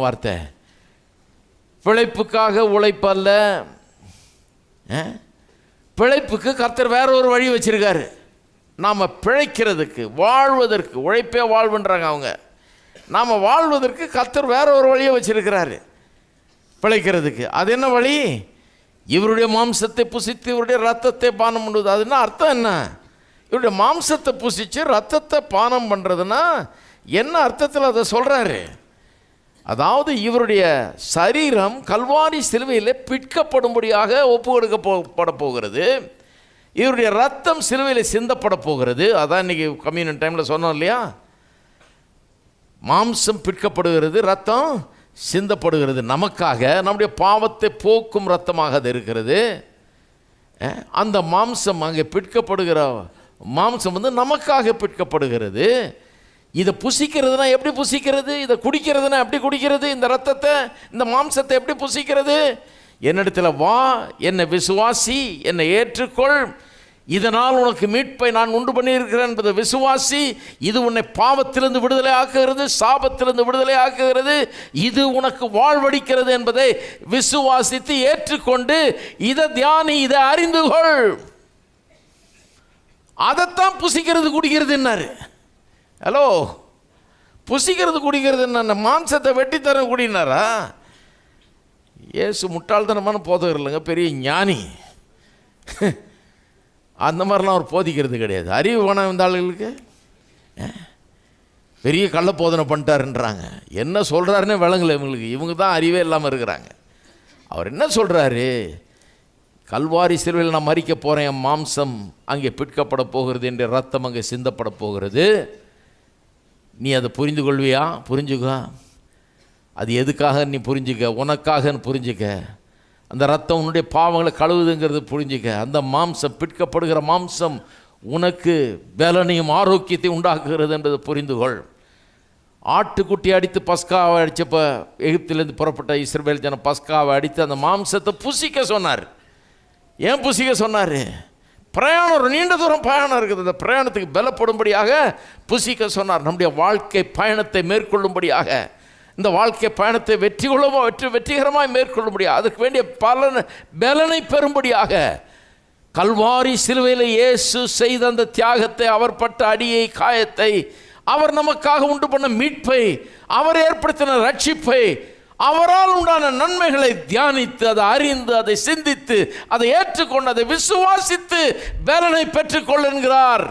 வார்த்தை. பிழைப்புக்காக உழைப்பல்ல, பிழைப்புக்கு கர்த்தர் வேற ஒரு வழி வச்சிருக்காரு. நாம் பிழைக்கிறதுக்கு, வாழ்வதற்கு, உழைப்பே வாழ்வுன்றாங்க அவங்க, நாம் வாழ்வதற்கு கர்த்தர் வேற ஒரு வழியை வச்சிருக்கிறாரு பிழைக்கிறதுக்கு. அது என்ன வழி? இவருடைய மாம்சத்தை புசித்து இவருடைய ரத்தத்தை பானம் பண்ணுவது. அதுன்னா அர்த்தம் என்ன? இவருடைய மாம்சத்தை புசித்து ரத்தத்தை பானம் பண்ணுறதுன்னா என்ன அர்த்தத்தில் அதை சொல்கிறாரு? அதாவது இவருடைய சரீரம் கல்வாரி சிலுவையில் பிற்கப்படும்படியாக ஒப்பு கொடுக்கப்பட போகிறது. இவருடைய ரத்தம் சிலுவையில் சிந்தப்பட போகிறது. அதான் இன்றைக்கி கம்யூனியன் டைமில் சொன்னோம் இல்லையா? மாம்சம் பிற்கப்படுகிறது, ரத்தம் சிந்தப்படுகிறது. நமக்காக நம்முடைய பாவத்தை போக்கும் ரத்தமாக அது இருக்கிறது. அந்த மாம்சம் அங்கே பிற்கப்படுகிற மாம்சம் நமக்காக பிற்கப்படுகிறது. இதை புசிக்கிறதுனா எப்படி புசிக்கிறது? இதை குடிக்கிறதுனா எப்படி குடிக்கிறது? இந்த ரத்தத்தை, இந்த மாம்சத்தை எப்படி புசிக்கிறது? என்னிடத்தில் வா, என்னை விசுவாசி, என்னை ஏற்றுக்கொள், இதனால் உனக்கு மீட்பை நான் உண்டு பண்ணியிருக்கிறேன் என்பதை விசுவாசி. இது உன்னை பாவத்திலிருந்து விடுதலை ஆக்குகிறது, சாபத்திலிருந்து விடுதலை ஆக்குகிறது, இது உனக்கு வாழ்வடிக்கிறது என்பதை விசுவாசித்து ஏற்றுக்கொண்டு இதை தியானி, இதை அறிந்து கொள். அதைத்தான் புசிக்கிறது குடிக்கிறது என்னாரு. ஹலோ, புசிக்கிறது குடிக்கிறது என்ன? மாம்சத்தை வெட்டித்தர குடினாரா? ஏசு முட்டாள்தனமான போதகர் இல்லைங்க, பெரிய ஞானி. அந்த மாதிரிலாம் அவர் போதிக்கிறது கிடையாது. அறிவு வேணாம் இந்த ஆளுகளுக்கு. பெரிய கள்ள போதனை பண்ணிட்டாருன்றாங்க. என்ன சொல்கிறாருன்னே விளங்கலை இவங்களுக்கு. இவங்க தான் அறிவே இல்லாமல் இருக்கிறாங்க. அவர் என்ன சொல்கிறாரு? கல்வாரி சிலுவையில் நான் மரிக்க போகிறேன், என் மாம்சம் அங்கே பிற்கப்பட போகிறது, என்ற ரத்தம் அங்கே சிந்தப்பட போகிறது. நீ அதை புரிந்து கொள்வியா? புரிஞ்சுக்க. அது எதுக்காக நீ புரிஞ்சுக்க, உனக்காக புரிஞ்சுக்க. அந்த ரத்தம் உன்னுடைய பாவங்களை கழுவுதுங்கிறது புரிஞ்சுக்க. அந்த மாம்சம், பிற்கப்படுகிற மாம்சம் உனக்கு பலனையும் ஆரோக்கியத்தையும் உண்டாக்குகிறது என்பதை புரிந்து கொள். ஆட்டுக்குட்டி அடித்து பஸ்காவை அடித்தப்போ எகிப்திலேருந்து புறப்பட்ட இஸ்ரவேல் ஜனம் பஸ்காவை அடித்து அந்த மாம்சத்தை புசிக்க சொன்னார். ஏன் புசிக்க சொன்னார்? பிரயாணம், ஒரு நீண்ட தூரம் பிரயாணம் இருக்குது, அந்த பிரயாணத்துக்கு பலப்படும்படியாக புசிக்க சொன்னார். நம்முடைய வாழ்க்கை பயணத்தை மேற்கொள்ளும்படியாக, இந்த வாழ்க்கை பயணத்தை வெற்றிகரமாக மேற்கொள்ளும்படியாக, அதுக்கு வேண்டிய பலனை பெறும்படியாக கல்வாரி சிலுவையில் இயேசு செய்த அந்த தியாகத்தை, அவர் பட்ட அடியை, காயத்தை, அவர் நமக்காக உண்டு பண்ண மீட்பை, அவர் ஏற்படுத்தின ரட்சிப்பை, அவரால் உண்டான நன்மைகளை தியானித்து, அதை அறிந்து, அதை சிந்தித்து, அதை ஏற்றுக்கொண்டு, அதை விசுவாசித்து பலனை பெற்றுக்கொள் என்கிறார்.